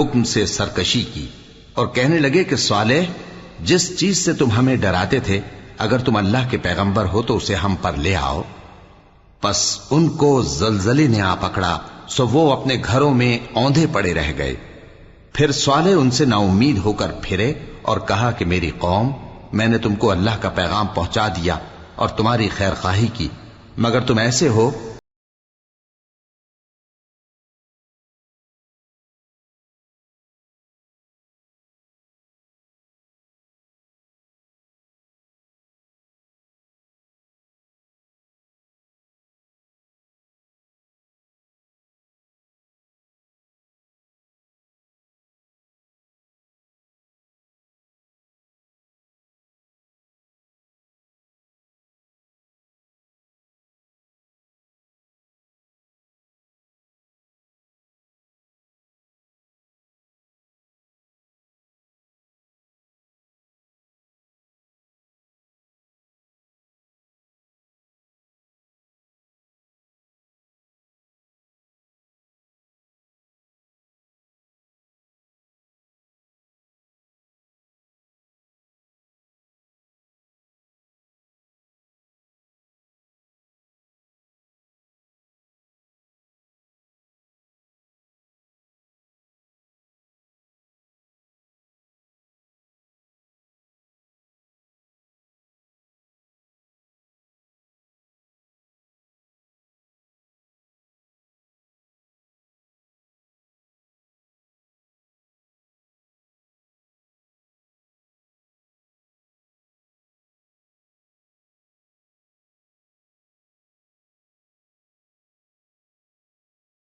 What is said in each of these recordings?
हुक्म से सरकशी की और कहने लगे कि सालेह, जिस चीज से तुम हमें डराते थे, अगर तुम अल्लाह के पैगंबर हो तो उसे हम पर ले आओ। बस उनको जलजले ने आ पकड़ा, सो वो अपने घरों में औंधे पड़े रह गए। फिर सालेह उनसे नाउम्मीद होकर फिरे और कहा कि मेरी कौम, मैंने तुमको अल्लाह का पैगाम पहुंचा दिया और तुम्हारी खैरखाही की, मगर तुम ऐसे हो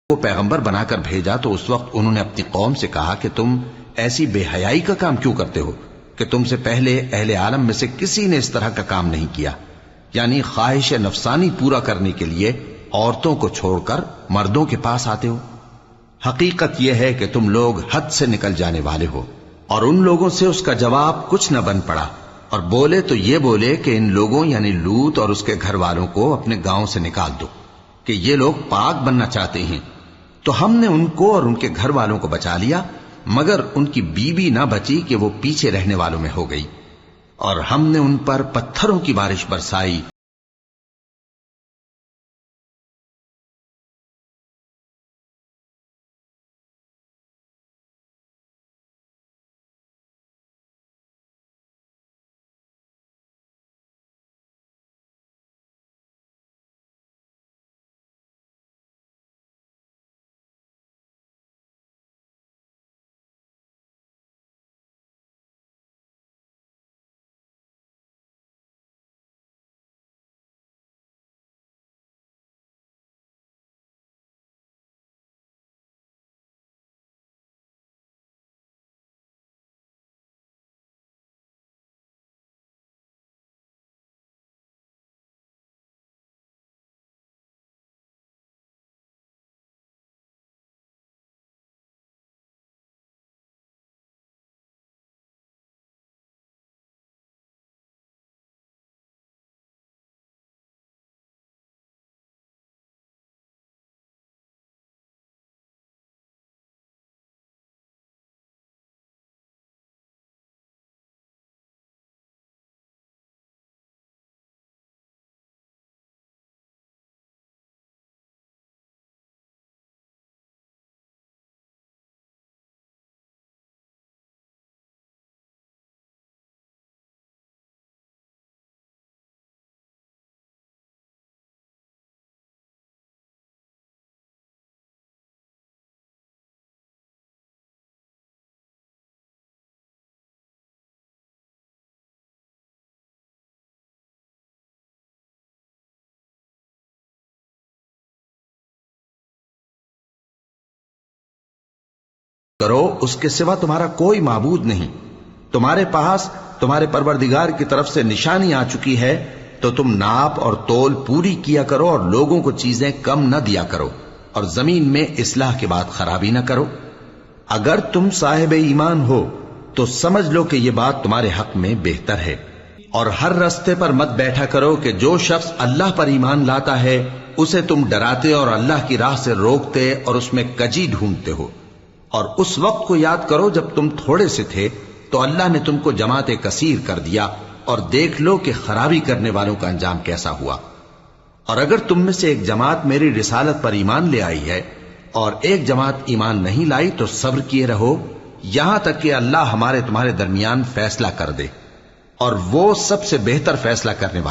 को पैगंबर बनाकर भेजा तो उस वक्त उन्होंने अपनी कौम से कहा कि तुम ऐसी बेहयाई का काम क्यों करते हो कि तुमसे पहले अहले आलम में से किसी ने इस तरह का काम नहीं किया, यानी ख्वाहिश नफसानी पूरा करने के लिए औरतों को छोड़कर मर्दों के पास आते हो। हकीकत यह है कि तुम लोग हद से निकल जाने वाले हो। और उन लोगों से उसका जवाब कुछ न बन पड़ा और बोले तो ये बोले कि इन लोगों यानी लूत और उसके घर वालों को अपने गांव से निकाल दो कि ये लोग पाक बनना चाहते हैं। तो हमने उनको और उनके घर वालों को बचा लिया, मगर उनकी बीवी ना बची कि वो पीछे रहने वालों में हो गई, और हमने उन पर पत्थरों की बारिश बरसाई। करो, उसके सिवा तुम्हारा कोई माबूद नहीं। तुम्हारे पास तुम्हारे परवरदिगार की तरफ से निशानी आ चुकी है, तो तुम नाप और तोल पूरी किया करो और लोगों को चीजें कम न दिया करो और जमीन में इस्लाह के बाद खराबी न करो। अगर तुम साहिब ईमान हो तो समझ लो कि यह बात तुम्हारे हक में बेहतर है। और हर रास्ते पर मत बैठा करो कि जो शख्स अल्लाह पर ईमान लाता है उसे तुम डराते और अल्लाह की राह से रोकते और उसमें कजी ढूंढते हो। और उस वक्त को याद करो जब तुम थोड़े से थे तो अल्लाह ने तुमको जमात कसीर कर दिया, और देख लो कि खराबी करने वालों का अंजाम कैसा हुआ। और अगर तुम में से एक जमात मेरी रिसालत पर ईमान ले आई है और एक जमात ईमान नहीं लाई तो सब्र किए रहो यहां तक कि अल्लाह हमारे तुम्हारे दरमियान फैसला कर दे, और वो सबसे बेहतर फैसला करने वाला